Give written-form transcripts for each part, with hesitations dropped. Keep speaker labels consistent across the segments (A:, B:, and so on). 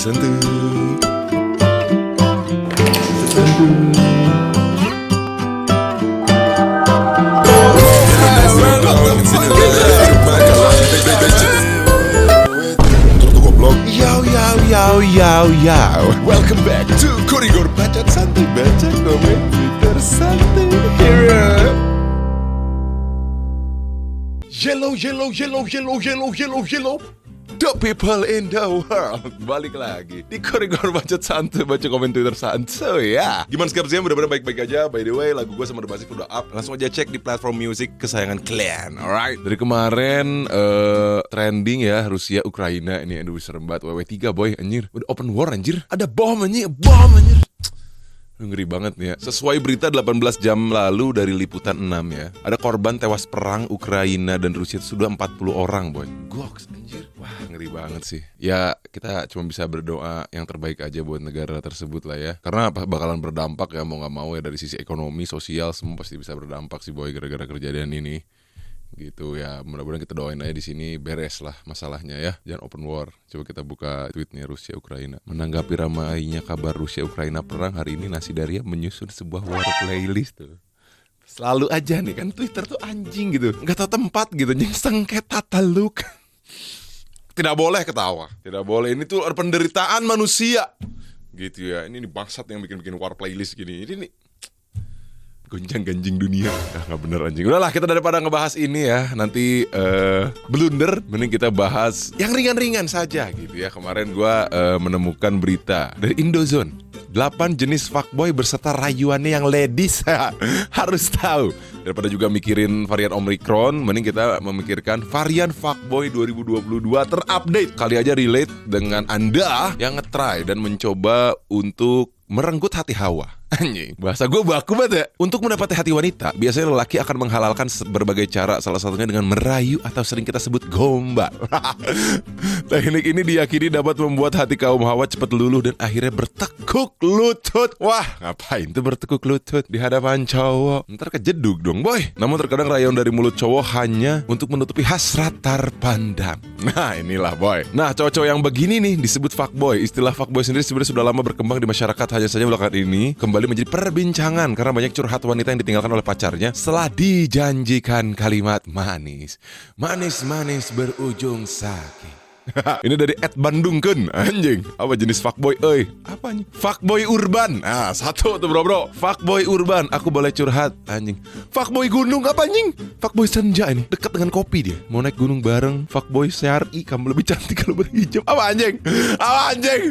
A: santuy. Yo. Welcome back to Koridor Bacot Santuy. Baca komen Twitter santuy. Here. Yellow. The people in the world. Balik lagi di Koridor Bacot Santuy. Baca komen Twitter santuy ya. Gimana kabarnya? Mudah-mudahan baik-baik aja. By the way, lagu gue sama The Basic udah up. Langsung aja cek di platform musik kesayangan kalian. Alright. Dari kemarin trending ya, Rusia Ukraina. Ini aduh serem banget. WW3 boy anjir. Udah open war anjir. Ada bom anjir. Ngeri banget nih ya. Sesuai berita 18 jam lalu dari Liputan 6 ya, ada korban tewas perang Ukraina dan Rusia itu sudah 40 orang boy. Goks anjir. Wah ngeri banget sih. Ya kita cuma bisa berdoa yang terbaik aja buat negara tersebut lah ya. Karena bakalan berdampak ya mau gak mau ya, dari sisi ekonomi, sosial, semua pasti bisa berdampak sih boy gara-gara kejadian ini. Gitu ya, mudah-mudahan kita doain aja di sini beres lah masalahnya ya, jangan open war. Coba kita buka tweetnya Rusia Ukraina. Menanggapi ramainya kabar Rusia Ukraina perang, hari ini Nasi Daria menyusun sebuah war playlist tuh. Selalu aja nih kan Twitter tuh anjing gitu, nggak tahu tempat gitu, sengket tata look. Tidak boleh ketawa, tidak boleh, ini tuh penderitaan manusia gitu ya. Ini bangsat yang bikin war playlist gini. Ini nih gonjang-ganjing dunia. Nggak bener anjing. Udahlah, kita daripada ngebahas ini ya, nanti blunder, mending kita bahas yang ringan-ringan saja gitu ya. Kemarin gue menemukan berita dari Indozone, 8 jenis fuckboy berserta rayuannya yang ladies. Harus tahu. Daripada juga mikirin varian Omicron, mending kita memikirkan varian fuckboy 2022 terupdate. Kali aja relate dengan Anda yang nge-try dan mencoba untuk merenggut hati Hawa. Anjing, bahasa gue baku banget ya. Untuk mendapati hati wanita, biasanya lelaki akan menghalalkan berbagai cara, salah satunya dengan merayu atau sering kita sebut gombal. Teknik ini diyakini dapat membuat hati kaum Hawa cepat luluh dan akhirnya bertekuk lutut. Wah, ngapain tuh bertekuk lutut di hadapan cowok? Ntar kejeduk dong boy. Namun terkadang rayuan dari mulut cowok hanya untuk menutupi hasrat terpendam. Nah inilah boy. Nah cowok-cowok yang begini nih disebut fuckboy. Istilah fuckboy sendiri sebenarnya sudah lama berkembang di masyarakat, hanya saja belakangan ini kembali menjadi perbincangan karena banyak curhat wanita yang ditinggalkan oleh pacarnya setelah dijanjikan kalimat manis berujung sakit. Ini dari @bandungkeun anjing. Apa jenis fuckboy euy? Apa anjing? Fuckboy urban. Ah, satu tuh bro. Fuckboy urban, aku boleh curhat anjing. Fuckboy gunung apa anjing? Fuckboy senja ini, dekat dengan kopi dia. Mau naik gunung bareng. Fuckboy syar'i, kamu lebih cantik kalau berhijab. Apa anjing?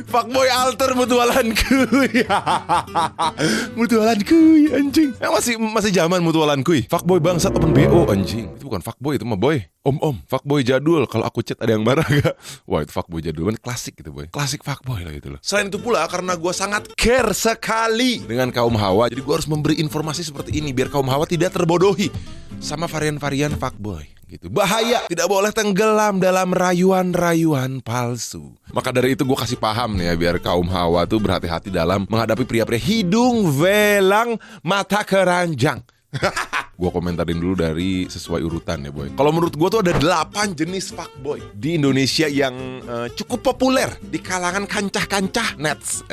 A: Fuckboy alter mutualanku. Mutualanku anjing. Masih zaman mutualanku. Fuckboy bangsat open BO anjing. Itu bukan fuckboy, itu mah boy. Om, fuckboy jadul. Kalau aku chat ada yang marah gak? Wah itu fuckboy jadul, kan klasik gitu boy. Klasik fuckboy lah gitu loh. Selain itu pula karena gue sangat care sekali dengan kaum Hawa, jadi gue harus memberi informasi seperti ini biar kaum Hawa tidak terbodohi sama varian-varian fuckboy gitu. Bahaya, tidak boleh tenggelam dalam rayuan-rayuan palsu. Maka dari itu gue kasih paham nih ya, biar kaum Hawa tuh berhati-hati dalam menghadapi pria-pria hidung velang mata keranjang. Gue komentarin dulu dari sesuai urutan ya boy. Kalau menurut gue tuh ada 8 jenis fuckboy di Indonesia yang cukup populer di kalangan kancah-kancah nets.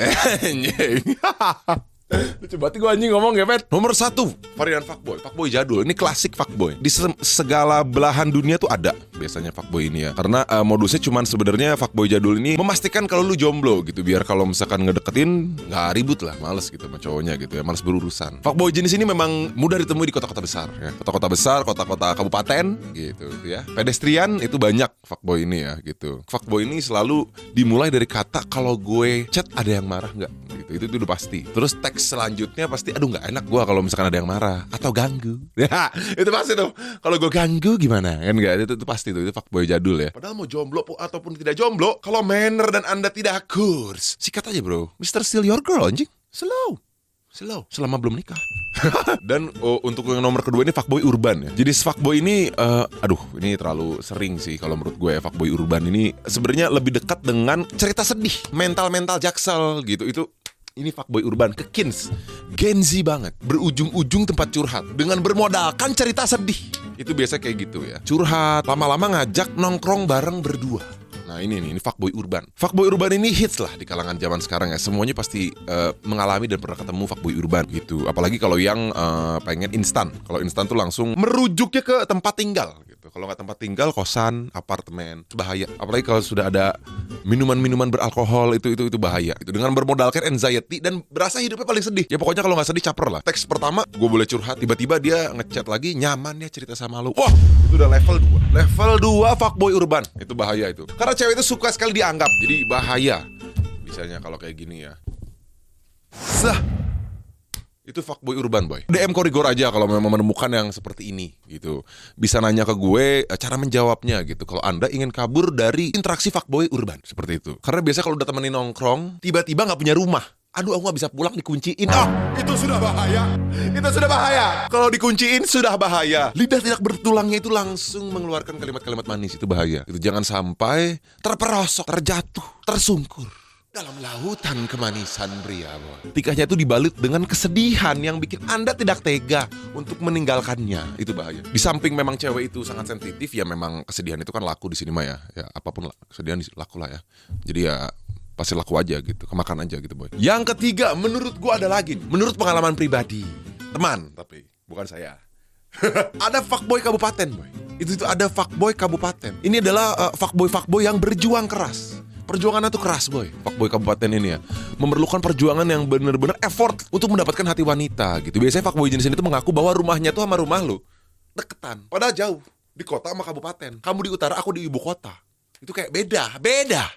A: Lucu banget gue anjing ngomong ya Pet. Nomor 1, varian fuckboy jadul. Ini klasik fuckboy. Di segala belahan dunia tuh ada biasanya fuckboy ini ya. Karena modusnya cuman sebenarnya fuckboy jadul ini memastikan kalau lu jomblo gitu, biar kalau misalkan ngedeketin nggak ribut lah, males gitu sama cowoknya gitu ya, males berurusan. Fuckboy jenis ini memang mudah ditemui di kota-kota besar ya. Kota-kota besar, kota-kota kabupaten gitu ya. Pedestrian itu banyak fuckboy ini ya gitu. Fuckboy ini selalu dimulai dari kata kalau gue chat ada yang marah nggak gitu. Itu udah pasti. Terus teks selanjutnya pasti aduh nggak enak gue kalau misalkan ada yang marah atau ganggu. Ya itu pasti tuh. Kalau gue ganggu gimana kan nggak, itu pasti tuh, itu fuckboy jadul ya. Padahal mau jomblo ataupun tidak jomblo, kalau manner dan anda tidak kurs, sikat aja bro, Mr. Steal Your Girl anjing. Slow selama belum nikah. Dan untuk yang nomor kedua ini fuckboy urban ya. Jadi fuckboy ini ini terlalu sering sih kalau menurut gue ya. Fuckboy urban ini sebenarnya lebih dekat dengan cerita sedih, mental jaksel gitu. Ini fuckboy urban kekins, Gen Z banget, berujung-ujung tempat curhat dengan bermodalkan cerita sedih. Itu biasa kayak gitu ya. Curhat, lama-lama ngajak nongkrong bareng berdua. Nah ini fuckboy urban. Fuckboy urban ini hits lah di kalangan zaman sekarang ya. Semuanya pasti mengalami dan pernah ketemu fuckboy urban gitu. Apalagi kalau yang pengen instan. Kalau instan tuh langsung merujuknya ke tempat tinggal gitu. Kalau nggak tempat tinggal, kosan, apartemen, itu bahaya. Apalagi kalau sudah ada minuman-minuman beralkohol, itu bahaya. Itu dengan bermodalkan anxiety dan berasa hidupnya paling sedih. Ya pokoknya kalau nggak sedih caper lah. Teks pertama gue boleh curhat, tiba-tiba dia ngechat lagi, nyaman ya cerita sama lu. Wah, itu udah level 2. Level 2 fuckboy urban. Itu bahaya itu. Karena cewek itu suka sekali dianggap. Jadi bahaya. Misalnya kalau kayak gini ya. Itu fuckboy urban boy. DM Korigor aja kalau memang menemukan yang seperti ini gitu. Bisa nanya ke gue cara menjawabnya gitu. Kalau Anda ingin kabur dari interaksi fuckboy urban seperti itu. Karena biasa kalau udah temenin nongkrong, tiba-tiba gak punya rumah. Aduh, aku gak bisa pulang, dikunciin. Itu sudah bahaya. Itu sudah bahaya. Kalau dikunciin sudah bahaya. Lidah tidak bertulangnya itu langsung mengeluarkan kalimat-kalimat manis. Itu bahaya. Itu jangan sampai terperosok, terjatuh, tersungkur dalam lautan kemanisan pria, boy. Tikahnya itu dibalut dengan kesedihan yang bikin Anda tidak tega untuk meninggalkannya. Itu bahaya. Di samping memang cewek itu sangat sensitif, ya memang kesedihan itu kan laku di sini mah ya. Ya apapun lah, kesedihan laku lah ya. Jadi ya pasti laku aja gitu, kemakan aja gitu, boy. Yang ketiga, menurut gua ada lagi nih. Menurut pengalaman pribadi, teman tapi bukan saya. Ada fuckboy kabupaten, boy. Itu ada fuckboy kabupaten. Ini adalah fuckboy yang berjuang keras. Perjuangannya tuh keras, boy. Fuckboy kabupaten ini ya memerlukan perjuangan yang benar-benar effort untuk mendapatkan hati wanita gitu. Biasanya fuckboy jenis ini tuh mengaku bahwa rumahnya tuh sama rumah lu deketan, padahal jauh. Di kota sama kabupaten. Kamu di utara, aku di ibu kota. Itu kayak beda.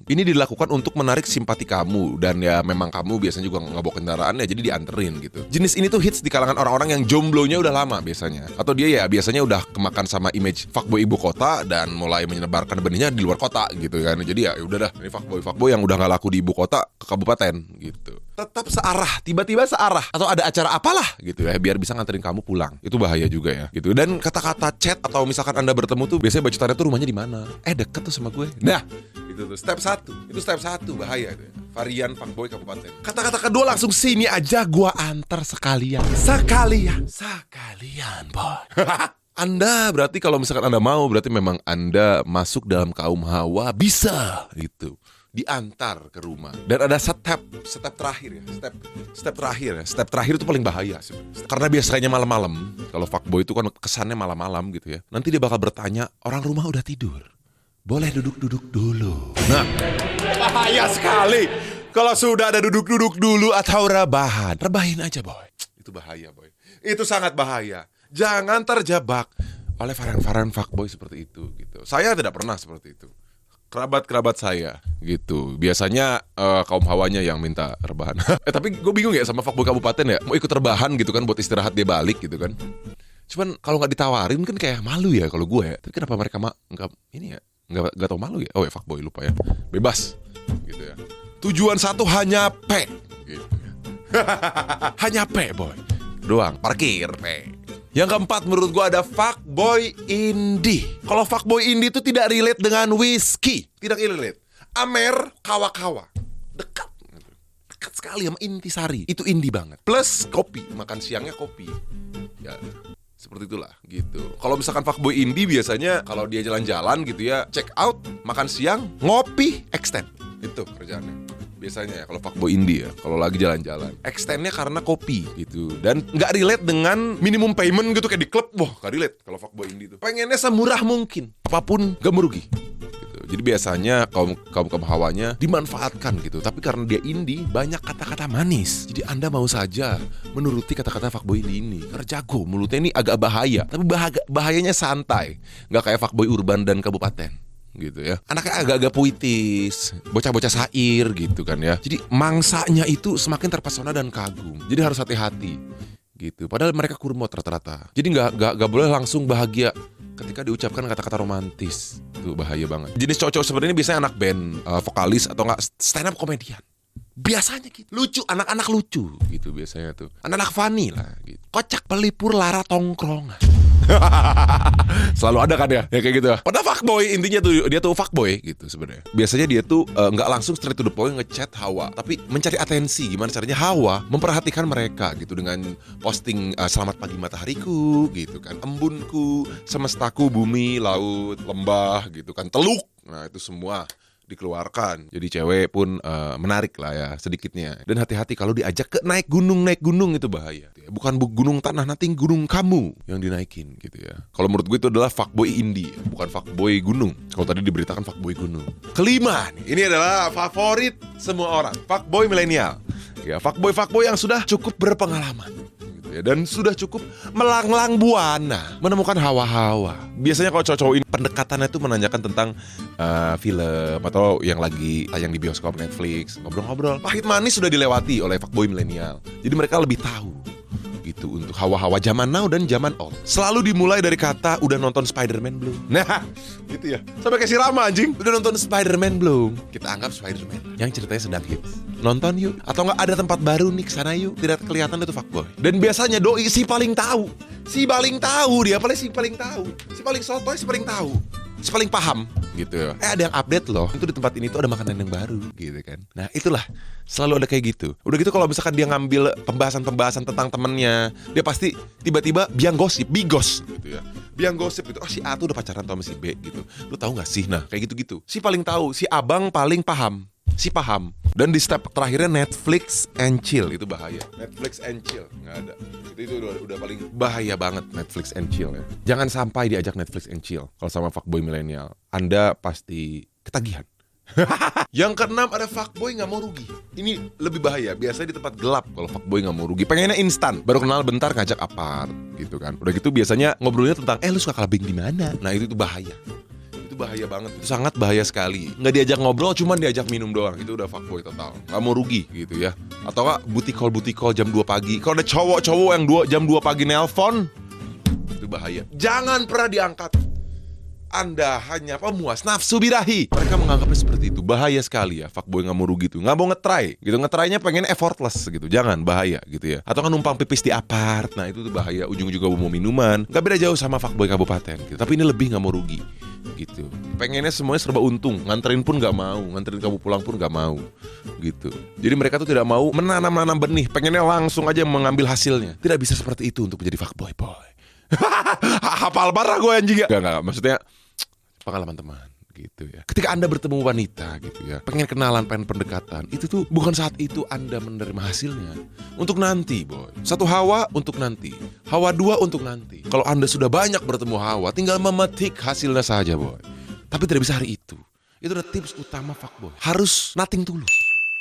A: Ini dilakukan untuk menarik simpati kamu. Dan ya memang kamu biasanya juga nggak bawa kendaraan ya, jadi dianterin gitu. Jenis ini tuh hits di kalangan orang-orang yang jomblonya udah lama biasanya. Atau dia ya biasanya udah kemakan sama image fuckboy ibu kota dan mulai menyebarkan benihnya di luar kota gitu kan. Jadi ya udah dah, ini fuckboy yang udah nggak laku di ibu kota ke kabupaten gitu. Tetap searah, tiba-tiba searah, atau ada acara apalah gitu ya, biar bisa nganterin kamu pulang. Itu bahaya juga ya gitu. Dan kata-kata chat atau misalkan Anda bertemu tuh biasanya bacotannya tuh rumahnya di mana? Deket tuh sama gue. Nah, itu tuh step 1. Itu step 1 bahaya itu ya. Varian fuckboy kabupaten. Kata-kata kedua langsung sini aja gua antar sekalian, boy. Anda berarti kalau misalkan Anda mau, berarti memang Anda masuk dalam kaum hawa, bisa gitu. Diantar ke rumah. Dan ada step terakhir ya. Step terakhir itu paling bahaya sih. Karena biasanya malam-malam, kalau fuckboy itu kan kesannya malam-malam gitu ya. Nanti dia bakal bertanya, orang rumah udah tidur, boleh duduk-duduk dulu. Nah, bahaya sekali. Kalau sudah ada duduk-duduk dulu atau rebahin aja, boy. Itu bahaya, boy. Itu sangat bahaya. Jangan terjebak oleh varian-varian fuckboy seperti itu gitu. Saya tidak pernah seperti itu. Kerabat saya gitu. Biasanya kaum hawanya yang minta rebahan. Tapi gue bingung ya sama fuckboy kabupaten ya. Mau ikut rebahan gitu kan buat istirahat dia balik gitu kan. Cuman kalau nggak ditawarin kan kayak malu ya kalau gue ya. Tapi kenapa mereka nggak ini ya? Nggak tau malu ya. Oh ya, fuckboy lupa ya. Bebas gitu ya. Tujuan satu hanya P gitu ya. Hanya P, boy. Doang, parkir P. Yang keempat menurut gue ada fuckboy indie. Kalau fuckboy indie itu tidak relate dengan whiskey. Tidak relate. Amer, kawa-kawa. Dekat sekali sama intisari. Itu indie banget. Plus kopi, makan siangnya kopi. Ya, seperti itulah gitu. Kalau misalkan fuckboy indie biasanya kalau dia jalan-jalan gitu ya, check out, makan siang, ngopi, extend. Itu kerjaannya. Biasanya ya kalau fuckboy indie ya, kalau lagi jalan-jalan extendnya karena kopi gitu. Dan gak relate dengan minimum payment gitu kayak di klub. Wah, gak relate kalau fuckboy indie tuh. Pengennya semurah mungkin, apapun gak merugi gitu. Jadi biasanya kaum hawanya dimanfaatkan gitu. Tapi karena dia indie, banyak kata-kata manis. Jadi Anda mau saja menuruti kata-kata fuckboy ini. Karena jago, mulutnya ini agak bahaya. Tapi bahayanya santai. Gak kayak fuckboy urban dan kabupaten gitu ya. Anaknya agak-agak puitis, bocah-bocah syair gitu kan ya. Jadi mangsanya itu semakin terpesona dan kagum. Jadi harus hati-hati gitu. Padahal mereka kurmot rata-rata. Jadi nggak boleh langsung bahagia ketika diucapkan kata-kata romantis. Itu bahaya banget. Jenis cowok-cowok seperti ini biasanya anak band, vokalis atau nggak stand up komedian. Biasanya gitu. Lucu, anak-anak lucu gitu biasanya tuh. Anak-anak funny lah gitu. Kocak, pelipur, lara tongkrongan. Selalu ada kan ya kayak gitu. Padahal fuckboy intinya tuh dia tuh fuckboy gitu sebenarnya. Biasanya dia tuh nggak langsung straight to the point ngechat Hawa, tapi mencari atensi. Gimana caranya Hawa memperhatikan mereka gitu dengan posting selamat pagi matahariku gitu kan, embunku, semestaku, bumi, laut, lembah gitu kan, teluk. Nah itu semua dikeluarkan. Jadi cewek pun menarik lah ya sedikitnya. Dan hati-hati kalau diajak ke naik gunung itu bahaya. Bukan gunung tanah, nanti gunung kamu yang dinaikin gitu ya. Kalau menurut gue itu adalah fuckboy indie, bukan fuckboy gunung. Kalau tadi diberitakan fuckboy gunung. Kelima nih, ini adalah favorit semua orang, fuckboy milenial. Ya, fuckboy yang sudah cukup berpengalaman. Ya, dan sudah cukup melanglang buana menemukan hawa-hawa. Biasanya kalau cowok-cowok ini pendekatannya itu menanyakan tentang film atau yang lagi tayang di bioskop Netflix, ngobrol-ngobrol. Pahit manis sudah dilewati oleh fuckboy milenial. Jadi mereka lebih tahu gitu untuk hawa-hawa zaman now dan zaman old. Selalu dimulai dari kata udah nonton Spider-Man belum? Nah, gitu ya. Sampai kayak si Rama anjing. Udah nonton Spider-Man belum? Kita anggap Spider-Man yang ceritanya sedang hits. Nonton yuk. Atau enggak ada tempat baru nih kesana yuk. Tidak kelihatan itu fuckboy. Dan biasanya doi si paling tahu. Si paling tahu dia, paling si paling tahu. Si paling sotoy, si paling tahu. Si paling paham gitu. Ada yang update loh. Itu di tempat ini tuh ada makanan yang baru gitu kan. Nah, itulah selalu ada kayak gitu. Udah gitu kalau misalkan dia ngambil pembahasan tentang temennya, dia pasti tiba-tiba biang gosip, bigos gitu ya. Biang gosip gitu. Oh si A tuh udah pacaran sama si B gitu. Lu tahu gak sih? Nah kayak gitu-gitu. Si paling tahu, si abang paling paham. Si paham. Dan di step terakhirnya Netflix and chill. Itu bahaya. Netflix and chill nggak ada. Itu udah paling bahaya banget Netflix and chill ya. Jangan sampai diajak Netflix and chill kalau sama fuckboy milenial. Anda pasti ketagihan. Yang keenam ada fuckboy nggak mau rugi. Ini lebih bahaya. Biasanya di tempat gelap kalau fuckboy nggak mau rugi. Pengennya instan. Baru kenal bentar ngajak apart gitu kan. Udah gitu biasanya ngobrolnya tentang lu suka clubbing di mana. Nah itu tuh bahaya. Bahaya banget, itu sangat bahaya sekali. Nggak diajak ngobrol, cuman diajak minum doang. Itu udah fuckboy total, nggak mau rugi gitu ya. Atau nggak booty call jam 2 pagi. Kalau ada cowok-cowok yang jam 2 pagi nelpon, itu bahaya. Jangan pernah diangkat. Anda hanya pemuas nafsu birahi. Mereka menganggapnya seperti itu. Bahaya sekali ya, fuckboy nggak mau rugi tuh. Nggak mau ngetry gitu. Ngetrynya pengen effortless gitu. Jangan, bahaya gitu ya. Atau kan numpang pipis di apart. Nah itu tuh bahaya. Ujung-ujungnya mau minuman. Nggak beda jauh sama fuckboy kabupaten gitu. Tapi ini lebih nggak mau rugi gitu. Pengennya semuanya serba untung. Nganterin pun nggak mau. Nganterin kamu pulang pun nggak mau gitu. Jadi mereka tuh tidak mau menanam benih. Pengennya langsung aja mengambil hasilnya. Tidak bisa seperti itu untuk menjadi fuckboy boy. Hafal parah gue anjing ya. Gak, maksudnya pengalaman teman gitu ya. Ketika Anda bertemu wanita gitu ya, pengen kenalan, pengen pendekatan, itu tuh bukan saat itu Anda menerima hasilnya. Untuk nanti boy. Satu hawa untuk nanti, hawa 2 untuk nanti. Kalau Anda sudah banyak bertemu hawa, tinggal memetik hasilnya saja boy. Tapi tidak bisa hari itu. Itu adalah tips utama fuckboy. Harus nothing tulus.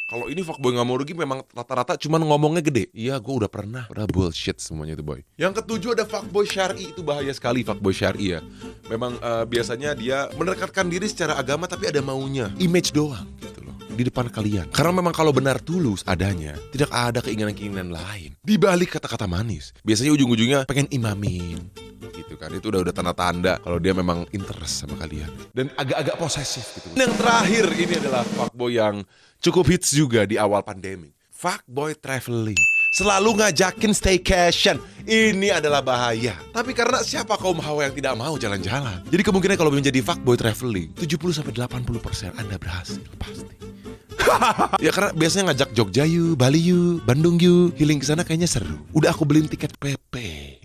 A: Kalau ini fuckboy gak mau rugi memang rata-rata cuman ngomongnya gede. Iya gue udah pernah. Udah bullshit semuanya itu boy. Yang ketujuh ada fuckboy syar'i. Itu bahaya sekali fuckboy syar'i ya. Memang biasanya dia mendekatkan diri secara agama tapi ada maunya. Image doang gitu loh di depan kalian. Karena memang kalau benar tulus adanya, tidak ada keinginan-keinginan lain di balik kata-kata manis. Biasanya ujung-ujungnya pengen imamin gitu kan. Itu udah tanda-tanda kalau dia memang interest sama kalian. Dan agak-agak posesif gitu. Yang terakhir ini adalah fuckboy yang cukup hits juga di awal pandemi. Fuckboy traveling. Selalu ngajakin staycation. Ini adalah bahaya. Tapi karena siapa kaum hawa yang tidak mau jalan-jalan? Jadi kemungkinan kalau menjadi fuckboy traveling 70-80% Anda berhasil pasti. Ya karena biasanya ngajak Jogja yuk, Bali yuk, Bandung yuk, healing kesana kayaknya seru. Udah aku beliin tiket PP.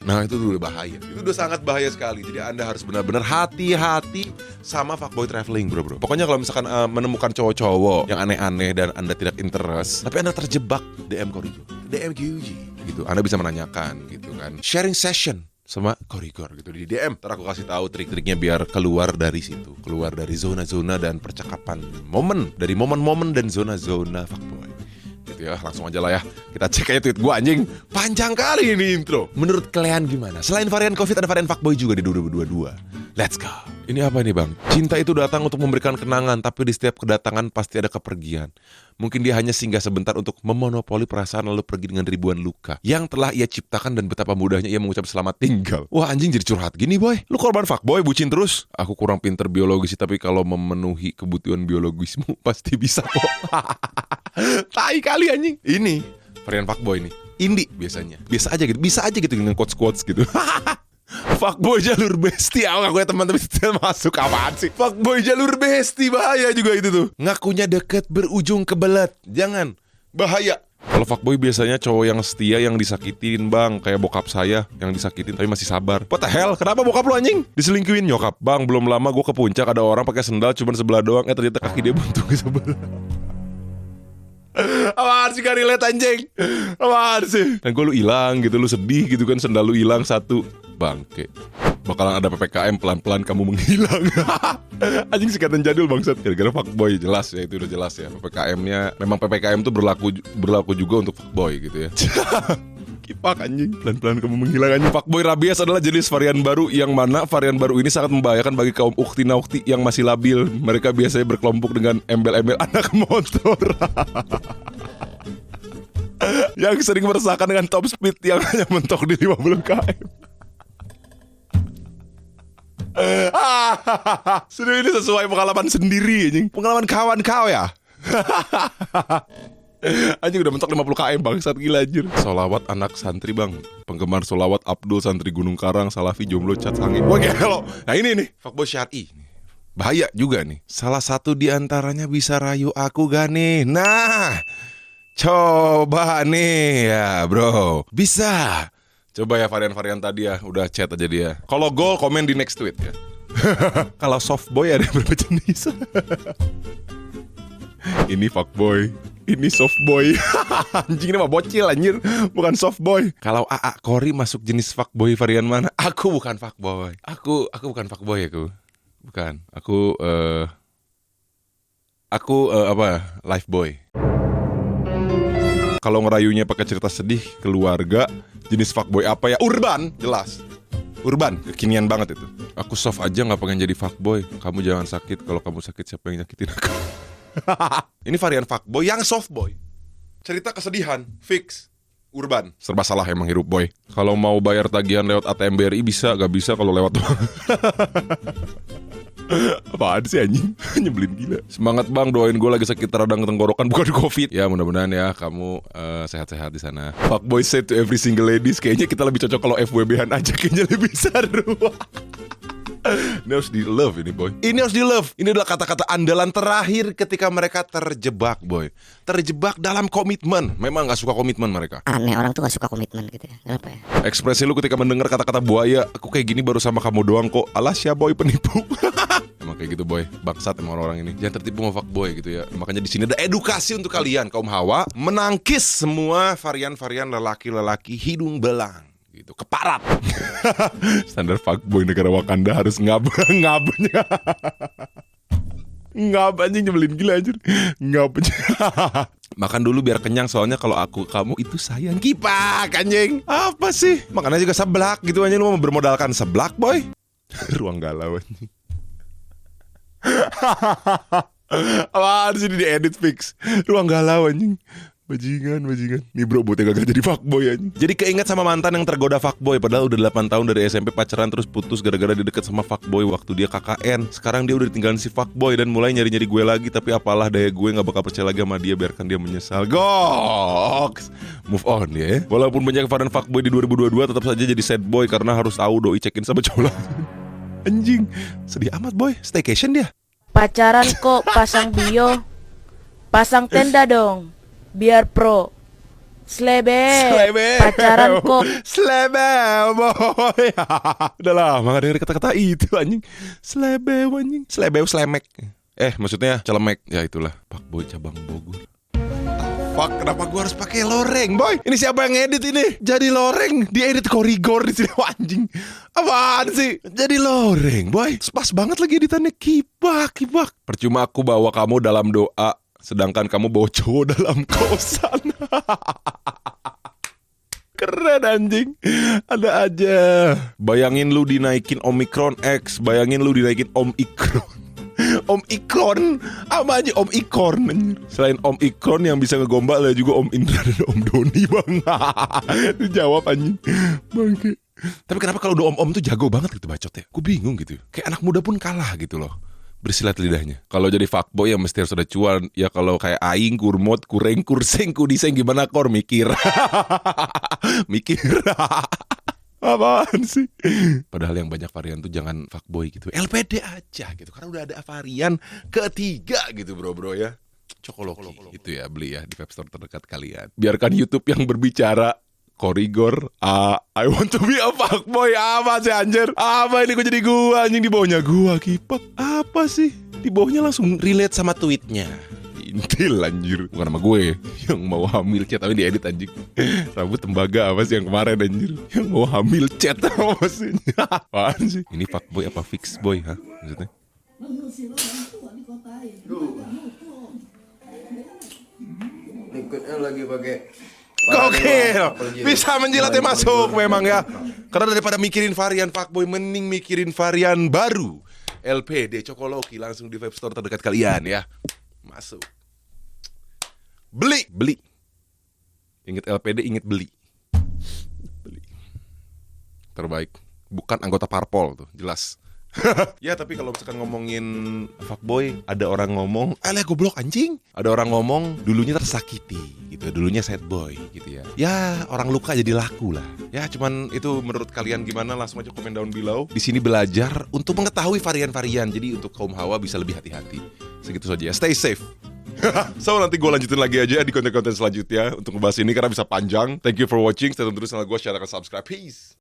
A: Nah itu udah bahaya. Itu udah sangat bahaya sekali. Jadi Anda harus benar-benar hati-hati sama fuckboy traveling bro. Pokoknya kalau misalkan menemukan cowok-cowok yang aneh-aneh dan Anda tidak interest, tapi Anda terjebak DM Korigor, DM QG gitu, Anda bisa menanyakan gitu kan. Sharing session sama Korigor gitu di DM. Ntar aku kasih tahu trik-triknya biar keluar dari situ, keluar dari zona-zona dan percakapan dari momen-momen dan zona-zona fuckboy gitu ya. Langsung aja lah ya, kita cek aja tweet gue anjing. Panjang kali ini intro. Menurut kalian gimana? Selain varian COVID ada varian fuckboy juga di 2022. Let's go. Ini apa nih bang? Cinta itu datang untuk memberikan kenangan, tapi di setiap kedatangan pasti ada kepergian. Mungkin dia hanya singgah sebentar untuk memonopoli perasaan lalu pergi dengan ribuan luka yang telah ia ciptakan dan betapa mudahnya ia mengucap selamat tinggal. Wah anjing jadi curhat gini boy. Lu korban fuckboy bucin terus? Aku kurang pinter biologi sih, tapi kalau memenuhi kebutuhan biologismu pasti bisa kok. Tai kali anjing. Ini varian fuckboy nih. Indie biasanya. Biasa aja gitu dengan quotes-quotes gitu. Fuckboy jalur besti. Aku ya teman-teman masuk apaan sih? Fuckboy jalur besti, bahaya juga itu tuh. Ngakunya deket berujung kebelet. Jangan, bahaya. Kalau fuckboy biasanya cowok yang setia yang disakitin bang. Kayak bokap saya yang disakitin tapi masih sabar. What the hell? Kenapa bokap lu anjing? Diselingkuhin nyokap. Bang, belum lama gue ke puncak, ada orang pakai sendal cuman sebelah doang. Ternyata kaki dia buntung ke sebelah. Apaan sih, gak relate anjing? Apaan sih? Dan gue lu hilang gitu, lu sedih gitu kan, sendal lu hilang satu. Bangke. Bakalan ada PPKM, pelan-pelan kamu menghilang. Anjing sikatan jadul bangsat. Gara-gara fuckboy, jelas ya, itu udah jelas ya. PPKM-nya, memang PPKM tuh berlaku juga untuk fuckboy gitu ya. Kipak anjing, pelan-pelan kamu menghilang anjing. Fuckboy rabies adalah jenis varian baru yang mana varian baru ini sangat membahayakan bagi kaum ukti-naukti yang masih labil. Mereka biasanya berkelompok dengan embel-embel anak motor. Yang sering meresahkan dengan top speed yang hanya mentok di 50 km. Sudah, ini sesuai pengalaman sendiri anjing. Pengalaman kawan kau ya. Anjing udah mentok 50 km bangsat, gila anjir. Solawat anak santri bang. Penggemar solawat Abdul santri Gunung Karang, Salafi jomblo cat sange. Wah gelo. Nah ini nih fuckboy syar'i. Bahaya juga nih. Salah satu di antaranya bisa rayu aku gak nih? Nah, coba nih ya bro. Bisa. Coba ya varian-varian tadi ya. Udah chat aja dia. Kalau goal komen di next tweet ya. Kalau softboy ada berapa jenis? Ini fuckboy, ini softboy. Anjing, ini mah bocil anjir, bukan softboy. Kalau AA Kori masuk jenis fuckboy varian mana? Aku bukan fuckboy. Aku bukan fuckboy aku. Bukan. Aku apa? Lifeboy. Kalau ngerayunya pakai cerita sedih, keluarga, jenis fuckboy apa ya? Urban, jelas. Urban, kekinian banget itu. Aku soft aja gak pengen jadi fuckboy. Kamu jangan sakit, kalau kamu sakit siapa yang nyakitin aku? Ini varian fuckboy yang softboy. Cerita kesedihan, fix. Urban, serba salah emang hirup boy. Kalau mau bayar tagihan lewat ATM BRI bisa, gak bisa kalau lewat doang. Apaan sih anjing? Nyebelin gila. Semangat bang, doain gue lagi sakit radang tenggorokan, bukan covid. Ya mudah-mudahan ya kamu sehat-sehat di sana. Fuckboy said to every single ladies. Kayaknya kita lebih cocok kalau FWB-an aja, kayaknya lebih seru. Ini harus di love ini boy. Ini harus di love. Ini adalah kata-kata andalan terakhir ketika mereka terjebak boy. Terjebak dalam komitmen. Memang gak suka komitmen mereka.
B: Aneh, orang tuh gak suka komitmen gitu ya. Kenapa ya?
A: Ekspresi lu ketika mendengar kata-kata buaya, aku kayak gini baru sama kamu doang kok. Alas ya boy, penipu. Emang kayak gitu boy. Bangsat emang orang-orang ini. Jangan tertipu sama fuckboy gitu ya. Makanya di sini ada edukasi untuk kalian kaum hawa, menangkis semua varian-varian lelaki-lelaki hidung belang gitu, keparat. Standar fuckboy negara Wakanda harus ngab anjing, nyebelin gila anjir. Ngab. Makan dulu biar kenyang, soalnya kalau aku kamu itu sayang. Kipak anjing. Apa sih? Makannya juga seblak gitu anjing. Lu mau bermodalkan seblak boy? Ruang galau anjing. Apaan sih di edit fix? Ruang galau anjing. Bajingan. Nih bro, buatnya gagal jadi fuckboy anjing. Jadi keinget sama mantan yang tergoda fuckboy. Padahal udah 8 tahun dari SMP pacaran, terus putus gara-gara dia deket sama fuckboy waktu dia KKN. Sekarang dia udah ditinggalin si fuckboy dan mulai nyari-nyari gue lagi. Tapi apalah daya gue gak bakal percaya lagi sama dia. Biarkan dia menyesal. Goks. Move on ya. Walaupun banyak varian fuckboy di 2022, tetap saja jadi sad boy karena harus tahu doi check-in sama cowok. Anjing, sedih amat boy. Staycation dia.
C: Pacaran kok pasang bio, pasang tenda dong, biar pro. Slebe. Pacaran kok
A: Slebe boy. Udah lama gak denger kata-kata itu anjing. Slebe anjing. Slebe slemek. Maksudnya celemek. Ya itulah fuckboy cabang Bogor. Fuck, kenapa gue harus pakai loreng, boy? Ini siapa yang ngedit ini? Jadi loreng, diedit korigor di sini, anjing. Apaan sih? Jadi loreng, boy. Pas banget lagi editannya, kibak. Percuma aku bawa kamu dalam doa, sedangkan kamu bawa cowok dalam kosan. Keren anjing. Ada aja. Bayangin lu dinaikin Omicron X, bayangin lu dinaikin Omicron. Om Ikron, apa aja Om Ikron. Selain Om Ikron yang bisa ngegombal, ada juga Om Indra dan Om Doni bang. Dijawab anjing. Bangke. Tapi kenapa kalau udah om-om tuh jago banget gitu bacotnya? Gue bingung gitu. Kayak anak muda pun kalah gitu loh. Bersilat lidahnya. Kalau jadi fuckboy ya mesti harus ada cuan. Ya kalau kayak aing, kurmot, kureng, kurseng, kudiseng, gimana kor mikir. Mikir. Apaan sih? Padahal yang banyak varian tuh jangan fuckboy gitu, LPD aja gitu. Karena udah ada varian ketiga gitu bro ya. Cokoloki itu ya, beli ya di web store terdekat kalian. Biarkan YouTube yang berbicara. Korigor, I want to be a fuckboy. Apa sih anjir? Apa ini kok jadi gua anjing, di bawahnya gua Kipek. Apa sih? Di bawahnya langsung relate sama tweetnya. Intil anjir. Bukan nama gue yang mau hamil chat, tapi diedit anjing. Rambut tembaga apa sih yang kemarin anjir? Yang mau hamil chat apa sih? Apaan sih? Ini fuckboy apa fix boy, ha? Maksudnya?
D: Ikutnya lagi pakai
A: Gokil, bisa menjilatnya masuk memang ya. Karena daripada mikirin varian fuckboy, mending mikirin varian baru. LPD Cokoloki langsung di web store terdekat kalian ya. Masuk. Beli. Ingat LPD, ingat beli. Terbaik. Bukan anggota parpol tuh, jelas. Ya tapi kalau misalkan ngomongin fuckboy, ada orang ngomong, alah goblok anjing. Ada orang ngomong dulunya tersakiti gitu, dulunya sad boy gitu ya. Ya orang luka jadi laku lah. Ya cuman itu menurut kalian gimana, langsung aja komen down below. Di sini belajar untuk mengetahui varian-varian. Jadi untuk kaum hawa bisa lebih hati-hati. Segitu saja ya, stay safe. So nanti gue lanjutin lagi aja di konten-konten selanjutnya untuk ngebahas ini karena bisa panjang. Thank you for watching, stay tune terus channel gue, share dan subscribe. Peace.